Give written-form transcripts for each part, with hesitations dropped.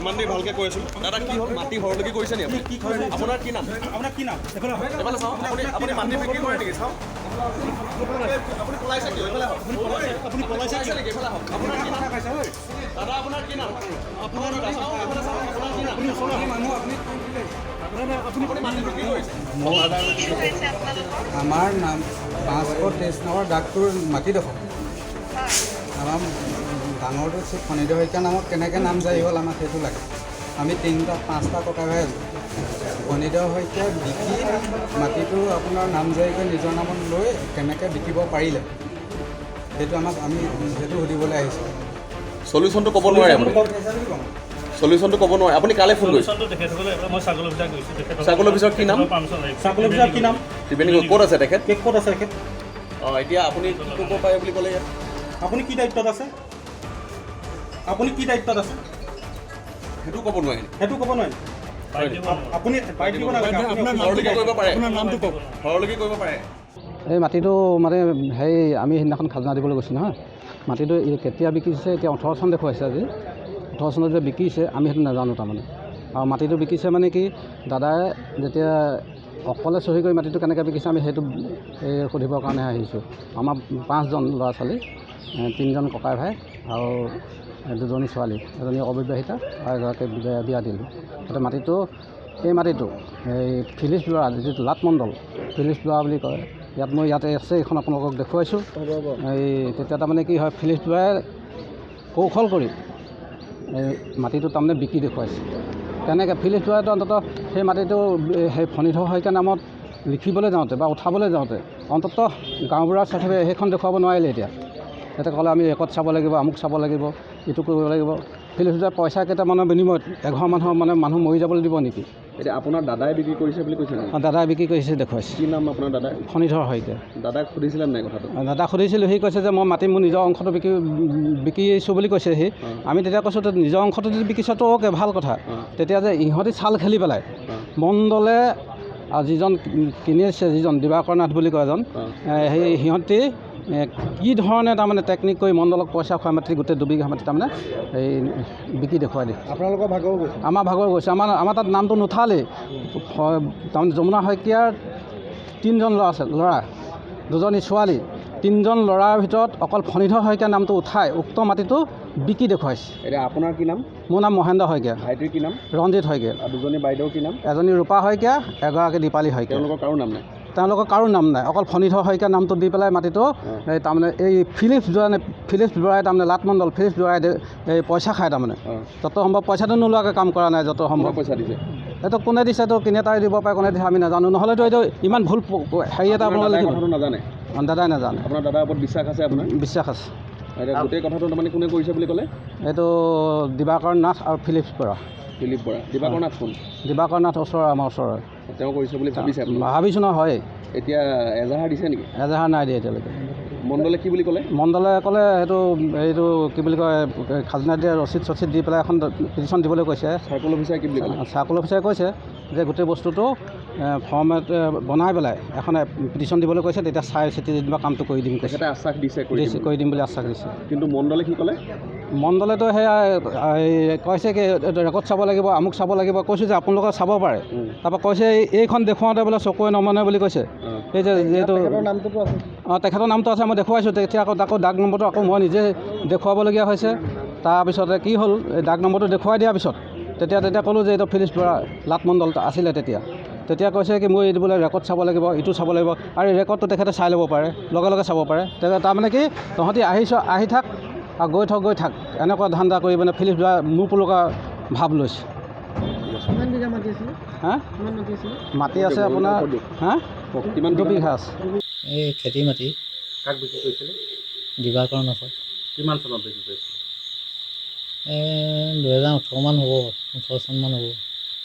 ইমান দেৰি ভালকৈ কৈ আছোঁ দাদা কি হ'ল মাটি ঘৰলৈকে কৰিছে নি আপুনি আপোনাৰ কি নাম এইফালে চাওক আপুনি মাটি বিক্ৰী কৰে নেকি চাওক আপুনি পলাইছে কি এইফালে আপুনি পলাইছে নেকি এইফালে হওক আপোনাৰ কি নাম দাদা আপোনাৰ কি নাম আপোনাৰ কি নাম আমাৰ নাম 523 নম্বৰ ডাকটোৰ মাটিডোখৰ আমাৰ ডাঙৰটো শ্ৰী ফণীধৰ শইকীয়া নামত কেনেকৈ নাম জাৰি হ'ল আমাক সেইটো লাগে আমি 5টা ককাই ভাই আছোঁ ফণীধৰ শইকীয়াই বিকি মাটিটো আপোনাৰ নাম জাৰি কৰি নিজৰ নামত লৈ কেনেকৈ বিকিব পাৰিলে সেইটো আমাক আমি সেইটো সুধিবলৈ আহিছোঁ সলিউশ্যনটো ক'ব নোৱাৰে আপুনি সলিউশ্যনটো ক'ব নোৱাৰে আপুনি কালে ফোন কৰিছে চাৰ্কল অফিচৰ কি নাম ত্ৰিবেণী ক'ত আছে তেখেত অঁ এতিয়া আপুনি কি ক'ব পাৰে বুলি ক'লে ইয়াত আপুনি কি দায়িত্বত আছে সেইটো ক'ব নোৱাৰে আপুনি ঘৰলৈকে কৰিব পাৰে আপোনাৰ নামটো কওক ঘৰলৈকে কৰিব পাৰে এই মাটিটো মানে হেৰি আমি সেইদিনাখন খাজনা দিবলৈ গৈছোঁ নহয় মাটিটো কেতিয়া বিকিছে এতিয়া 18 চন দেখুৱাইছে আজি 18 চনত যে বিকিছে আমি সেইটো নাজানো তাৰমানে আৰু মাটিটো বিকিছে মানে কি দাদাই যেতিয়া অকলে চহী কৰি মাটিটো কেনেকৈ বিকিছে আমি সেইটো সুধিবৰ কাৰণে আহিছোঁ আমাৰ 5জন ল'ৰা ছোৱালী 3জন ককাই ভাই আৰু 2জনী ছোৱালী এজনী অবিবাহিতা আৰু এগৰাকী বিয়া দিলোঁ গতিকে মাটিটো এই মাটিটো এই ফিলিপ ল'ৰা যিটো লাটমণ্ডল ফিলিপ ল'ৰা বুলি কয় ইয়াত মই ইয়াতে আছে এইখন আপোনালোকক দেখুৱাইছোঁ এই তেতিয়া তাৰমানে কি হয় ফিলিপ ল'ৰাই কৌশল কৰি এই মাটিটো তাৰমানে বিকি দেখুৱাইছে তেনেকৈ ফিলিপ ল'ৰাইতো অন্ততঃ সেই মাটিটো সেই ফণীধৰ শইকীয়া নামত লিখিবলৈ যাওঁতে বা উঠাবলৈ যাওঁতে অন্ততঃ গাঁওবুঢ়াৰ চাৰ্টিফিকেট সেইখন দেখুৱাব নোৱাৰিলে এতিয়া ক'লে আমি ৰেকৰ্ড চাব লাগিব আমুক চাব লাগিব ইটো কৰিব লাগিব ফিলিপ ল'ৰাই পইচা কেইটামানৰ বিনিময়ত এঘৰ মানুহ মৰি যাবলৈ দিব নেকি এতিয়া আপোনাৰ দাদাই বিক্ৰী কৰিছে বুলি কৈছে দাদাই বিক্ৰী কৰিছে দেখুৱাইছে কি নাম আপোনাৰ দাদাই ফণীধৰ শইকীয়া দাদাক সুধিছিলে নাই কথাটো দাদাক সুধিছিলোঁ সি কৈছে যে মই মাটি মোৰ নিজৰ অংশটো বিকিছোঁ বুলি কৈছে সি আমি তেতিয়া কৈছোঁ নিজৰ অংশটো যদি বিকিছতো অ'কে ভাল কথা তেতিয়া যে ইহঁতি চাল খেলি পেলাই মণ্ডলে আৰু যিজন কিনিছে যিজন দিবাকৰ নাথ বুলি কয় এজন সেই সিহঁতি কি ধৰণে তাৰমানে টেকনিক কৰি মণ্ডলক পইচা খোৱা মাটি গোটেই দুবিঘা মাটি তাৰমানে এই বিকি দেখুৱাই দিয়ে আপোনালোকৰ ভাগৰো গৈছে আমাৰ ভাগৰ গৈছে আমাৰ তাত নামটো নুঠালেই তাৰমানে যমুনা শইকীয়াৰ 3জন ল'ৰা 2জনী ছোৱালী 3জন ল'ৰাৰ ভিতৰত অকল ফণীধৰ শইকীয়াৰ নামটো উঠাই উক্ত মাটিটো বিকি দেখুৱাইছে এতিয়া আপোনাৰ কি নাম মোৰ নাম মহেন্দ্ৰ শইকীয়া ভাইটিৰ কি নাম ৰঞ্জিত শইকীয়া আৰু 2জনী বাইদেউৰ কি নাম এজনী ৰূপা শইকীয়া এগৰাকী দীপালী শইকীয়া তেওঁলোকৰ কাৰো নাম নাই অকল ফণীধৰ শইকীয়া নামটো দি পেলাই মাটিটো এই তাৰমানে এই ফিলিপ ল'ৰাই তাৰমানে লাটমণ্ডল ফিলিপ ল'ৰাই এই পইচা খায় তাৰমানে যত সম্ভৱ পইচাটো নোলোৱাকৈ কাম কৰা নাই যত সম্ভৱ পইচা দিছে এইটো কোনে দিছে এইটো কিনেতাই দিব পাৰে কোনে দিছে আমি নাজানো নহ'লেতো এইটো ইমান ভুল হেৰি এটা আপোনালোকে লিখিব নাজানে দাদাই নাজানে আপোনাৰ দাদাৰ ওপৰত বিশ্বাস আছে আপোনাৰ বিশ্বাস আছে এতিয়া গোটেই কথাটো তাৰমানে কোনে কৰিছে বুলি ক'লে এইটো দিবাকৰ নাথ আৰু ফিলিপ বৰা দিবাকৰ নাথ কোন দিবাকৰ নাথ আমাৰ ওচৰৰ তেওঁ কৰিছে বুলি ভাবিছে ভাবিছোঁ নহয় হয় এতিয়া এজাহাৰ দিছে নেকি এজাহাৰ নাই দিয়ে এতিয়ালৈকে মণ্ডলে কি বুলি ক'লে মণ্ডলে ক'লে এইটো কি বুলি কয় খাজনা দিয়া ৰচিদ দি পেলাই এখন পিটিশ্যন দিবলৈ কৈছে চাৰ্কল অফিচাৰে কি বুলি ক'লে চাৰ্কল অফিচাৰে কৈছে যে গোটেই বস্তুটো ফৰ্মেট বনাই পেলাই এখন পিটিশ্যন দিবলৈ কৈছে তেতিয়া চাই চিতি যেনিবা কামটো কৰি দিম কৈছে আশ্বাস দিছে কৰি দিম বুলি আশ্বাস দিছে কিন্তু মণ্ডলে কি ক'লে মণ্ডলেতো সেয়া কৈছে কি ৰেকৰ্ড চাব লাগিব আমুক চাব লাগিব কৈছোঁ যে আপোনালোকে চাব পাৰে তাৰপৰা কৈছে এইখন দেখুৱাওঁতে বোলে চকুৱে নমনে বুলি কৈছে এই যে যিহেতু তেখেতৰ নামটো আছে মই দেখুৱাইছোঁ তেতিয়া আকৌ ডাক নম্বৰটো আকৌ মই নিজে দেখুৱাবলগীয়া হৈছে তাৰপিছতে কি হ'ল এই ডাক নম্বৰটো দেখুৱাই দিয়াৰ পিছত তেতিয়া ক'লোঁ যে এইটো ফিলিপ বৰা লাটমণ্ডল আছিলে তেতিয়া কৈছে কি মই এইটো বোলে ৰেকৰ্ড চাব লাগিব ইটো চাব লাগিব আৰু এই ৰেকৰ্ডটো তেখেতে চাই ল'ব পাৰে লগে চাব পাৰে তাৰমানে কি তহঁতি আহি থাক আৰু গৈ থাক এনেকুৱা ধান্দা কৰি মানে ফিলিপ বৰা মোৰ পুলকা ভাৱ লৈছে মাটি আছে আপোনাৰ দুবিঘা আছে এই খেতি মাটি কাক বিক্ৰী কৰিছিলে দিবাকৰ নাথক কিমান চনত বিক্ৰী কৰিছিলে 2018 মান হ'ব 18 চনমান হ'ব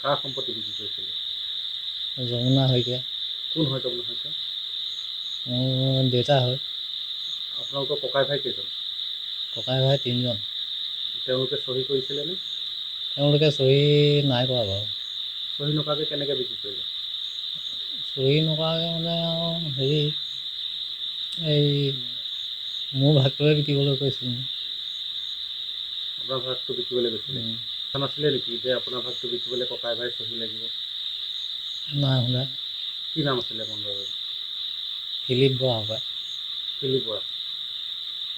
কাৰ সম্পত্তি বিক্ৰী কৰিছিলে যমুনা শইকীয়া কোন হয় যমুনা শইকীয়া মোৰ দেউতা হয় আপোনালোকৰ ককাই ভাই কেইজন ককাই ভাই 3জন তেওঁলোকে চহী কৰিছিলেনে তেওঁলোকে চহী নাই কৰা বাৰু চহী নকৰাকৈ কেনেকৈ বিক্ৰী কৰিলে চহী নকৰাকৈ মানে হেৰি এই মোৰ ভাগটোৱে বিকিবলৈ কৈছিলোঁ আপোনাৰ ভাগটো বিকিবলৈ গৈছিলে কথা নাছিলে নেকি যে আপোনাৰ ভাগটো বিকিবলৈ ককাই ভাই চহী লাগিব? নাই শুনা। কি নাম আছিলে বন্ধুৰ? ফিলিপ বৰা হ'বা। ফিলিপ বৰা।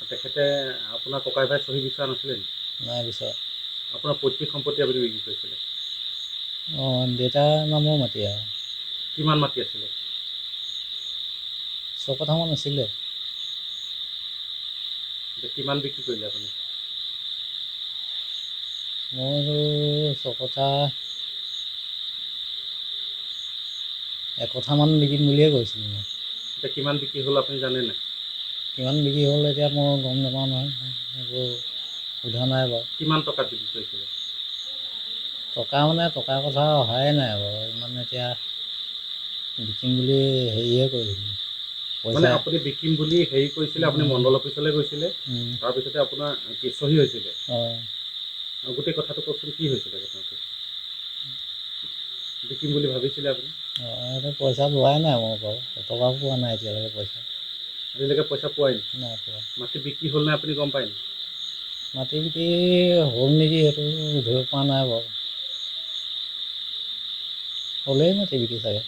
তেখেতে আপোনাৰ ককাই ভাই চহী বিচৰা নাছিলে নেকি? নাই বিচৰা। আপোনাৰ পৈতৃক সম্পত্তি আপুনি বিক্ৰী কৰিছিলে? অঁ দেউতাৰ নামৰ মাটি আৰু। কিমান মাটি আছিলে? 6 কঠামান আছিলে। কিমান বিক্ৰী কৰিলে আপুনি? মইতো 6 কঠা 1 কঠামান বিকিম বুলিয়ে কৈছিলোঁ মই। এতিয়া কিমান বিক্ৰী হ'ল আপুনি জানে নাই? কিমান বিক্ৰী হ'ল এতিয়া মই গম নাপাওঁ নহয়, এইবোৰ সোধা নাই বাৰু। কিমান টকাত বিক্ৰী কৰিছিলে? টকা মানে টকাৰ কথা অহাই নাই বাৰু, ইমান এতিয়া বিকিম বুলি হেৰিহে কৰিছিলোঁ। মানে পইচা আপুনি বিকিম বুলি হেৰি কৰিছিলে, আপুনি মণ্ডল অফিচলৈ গৈছিলে, তাৰপিছতে আপোনাৰ চহী হৈছিলে। অঁ গোটেই কথাটো কওকচোন, কি হৈছিলে ঘটনাটো? বিকিম বুলি ভাবিছিলে আপুনি? অঁ এইটো পইচা লোৱাই নাই মোৰ বাৰু, এটকাও পোৱা নাই এতিয়ালৈকে পইচা। আজিলৈকে পইচা পোৱাই নাই? নাই পোৱা। মাটি বিক্ৰী হ'ল নাই আপুনি গম পায় নাই? মাটি বিক্ৰী হ'ল নেকি সেইটো ধৰিব পৰা নাই বাৰু। হ'লেই মাটি বিক্ৰী চাগে।